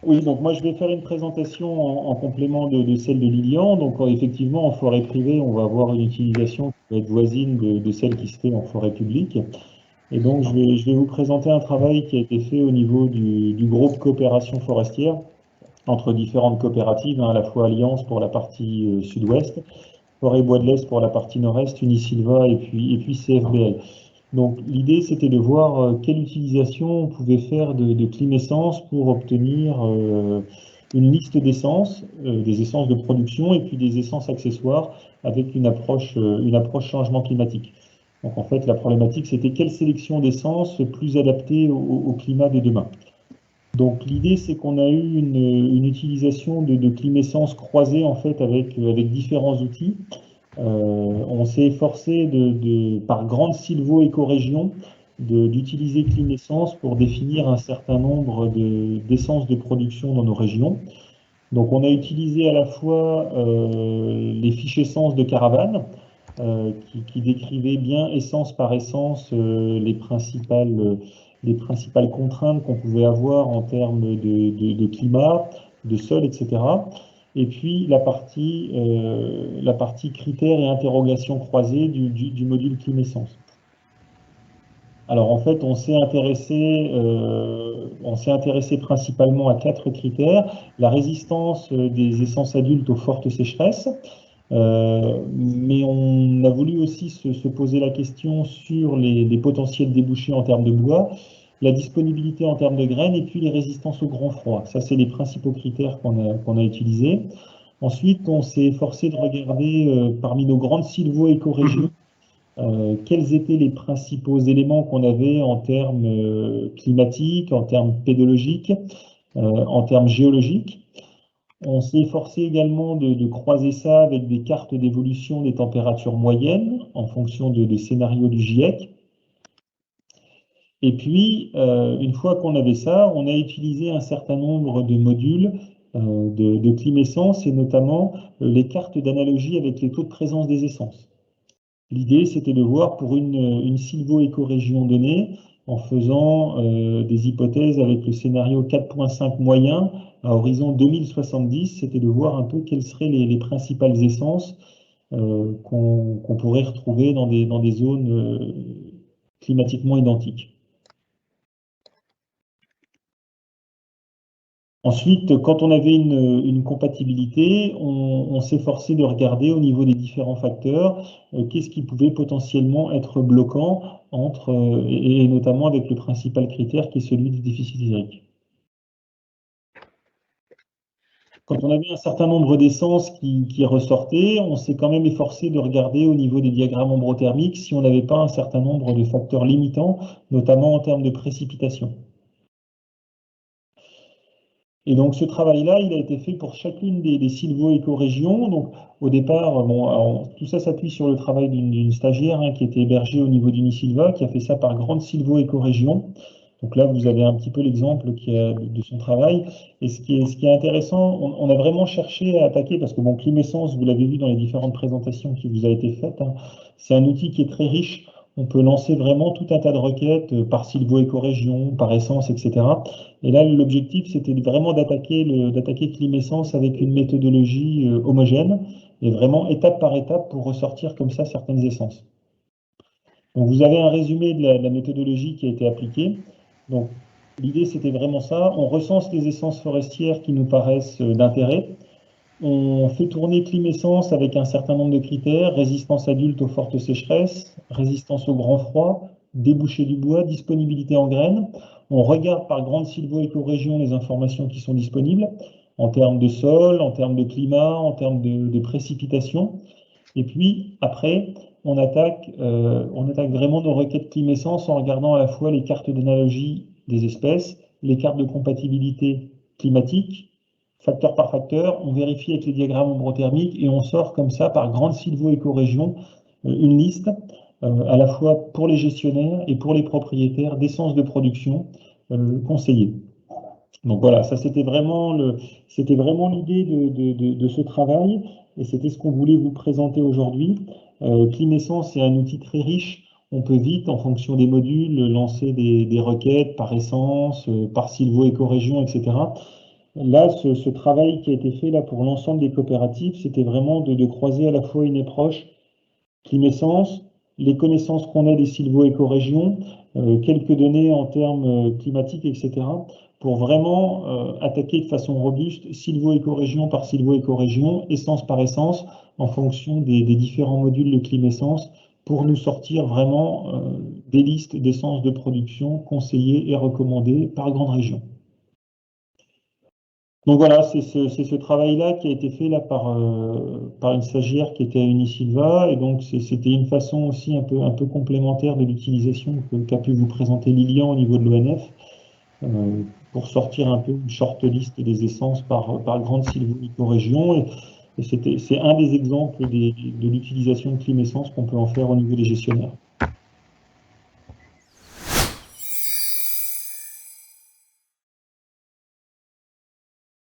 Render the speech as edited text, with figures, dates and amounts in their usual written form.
Oui, donc moi je vais faire une présentation en complément de celle de Lilian. Donc effectivement, en forêt privée, on va avoir une utilisation qui va être voisine de celle qui se fait en forêt publique. Et donc je vais vous présenter un travail qui a été fait au niveau du groupe coopération forestière entre différentes coopératives, hein, à la fois Alliance pour la partie sud-ouest, Forêt Bois de l'Est pour la partie nord-est, Unisilva et puis CFBL. Donc l'idée, c'était de voir quelle utilisation on pouvait faire de Climessence pour obtenir une liste d'essences, des essences de production et puis des essences accessoires avec une approche changement climatique. Donc en fait, la problématique, c'était quelle sélection d'essences plus adaptée au climat de demain. Donc l'idée, c'est qu'on a eu une utilisation de Climessence croisée en fait avec différents outils. On s'est efforcé par grande sylvo-écorégion d'utiliser Climessence pour définir un certain nombre d'essences de production dans nos régions. Donc on a utilisé à la fois les fiches essences de Caravane qui décrivaient bien essence par essence les principales contraintes qu'on pouvait avoir en termes de climat, de sol, etc. Et puis la partie critères et interrogations croisées du module Climessence. Alors en fait, on s'est intéressé principalement à 4 critères. La résistance des essences adultes aux fortes sécheresses, mais on a voulu aussi se poser la question sur les potentiels débouchés en termes de bois, la disponibilité en termes de graines et puis les résistances au grand froid. Ça, c'est les principaux critères qu'on a utilisés. Ensuite, on s'est efforcé de regarder parmi nos grandes sylvo-écorégions quels étaient les principaux éléments qu'on avait en termes climatiques, en termes pédologiques, en termes géologiques. On s'est efforcé également de croiser ça avec des cartes d'évolution des températures moyennes en fonction de scénarios du GIEC. Et puis, une fois qu'on avait ça, on a utilisé un certain nombre de modules de Climessence et notamment les cartes d'analogie avec les taux de présence des essences. L'idée, c'était de voir pour une sylvo-écorégion donnée, en faisant des hypothèses avec le scénario 4.5 moyen à horizon 2070, c'était de voir un peu quelles seraient les principales essences qu'on pourrait retrouver dans des zones climatiquement identiques. Ensuite, quand on avait une compatibilité, on s'efforçait de regarder au niveau des différents facteurs qu'est-ce qui pouvait potentiellement être bloquant et notamment avec le principal critère qui est celui du déficit hydrique. Quand on avait un certain nombre d'essences qui ressortaient, on s'est quand même efforcé de regarder au niveau des diagrammes ombrothermiques si on n'avait pas un certain nombre de facteurs limitants, notamment en termes de précipitation. Et donc ce travail-là, il a été fait pour chacune des sylvo-écorégions. Donc au départ, bon, tout ça s'appuie sur le travail d'une stagiaire qui était hébergée au niveau d'Unisilva, qui a fait ça par grande sylvo-écorégion. Donc là, vous avez un petit peu l'exemple de son travail. Et ce qui est intéressant, on a vraiment cherché à attaquer, parce que bon, Climessence, vous l'avez vu dans les différentes présentations qui vous a été faites, c'est un outil qui est très riche. On peut lancer vraiment tout un tas de requêtes par sylvo-écorégion, par essence, etc. Et là, l'objectif, c'était vraiment d'attaquer Climessence avec une méthodologie homogène et vraiment étape par étape pour ressortir comme ça certaines essences. Donc, vous avez un résumé de la méthodologie qui a été appliquée. Donc, l'idée, c'était vraiment ça. On recense les essences forestières qui nous paraissent d'intérêt. On fait tourner Climessence avec un certain nombre de critères, résistance adulte aux fortes sécheresses, résistance au grand froid, débouché du bois, disponibilité en graines. On regarde par grande sylvo-écorégion les informations qui sont disponibles en termes de sol, en termes de climat, en termes de précipitation. Et puis après, on attaque vraiment nos requêtes Climessence en regardant à la fois les cartes d'analogie des espèces, les cartes de compatibilité climatique, facteur par facteur, on vérifie avec les diagrammes ombrothermiques et on sort comme ça par grande sylvo-écorégion une liste à la fois pour les gestionnaires et pour les propriétaires d'essences de production conseillées. Donc voilà, ça c'était vraiment l'idée de ce travail et c'était ce qu'on voulait vous présenter aujourd'hui. Climessence est un outil très riche. On peut vite, en fonction des modules, lancer des requêtes par essence, par sylvo-écorégion, etc. Là, ce travail qui a été fait là pour l'ensemble des coopératives, c'était vraiment de croiser à la fois une approche Climessence, les connaissances qu'on a des sylvo-écorégions, quelques données en termes climatiques, etc., pour vraiment attaquer de façon robuste sylvo-écorégion par sylvo-écorégion, essence par essence, en fonction des différents modules de climessence, pour nous sortir vraiment des listes d'essences de production conseillées et recommandées par grande région. Donc voilà, c'est ce travail-là qui a été fait là par une stagiaire qui était à Unisilva, et donc c'était une façon aussi un peu complémentaire de l'utilisation qu'a pu vous présenter Lilian au niveau de l'ONF, pour sortir un peu une short list des essences par grande sylvo-écorégion, et c'est un des exemples de l'utilisation de climessence qu'on peut en faire au niveau des gestionnaires.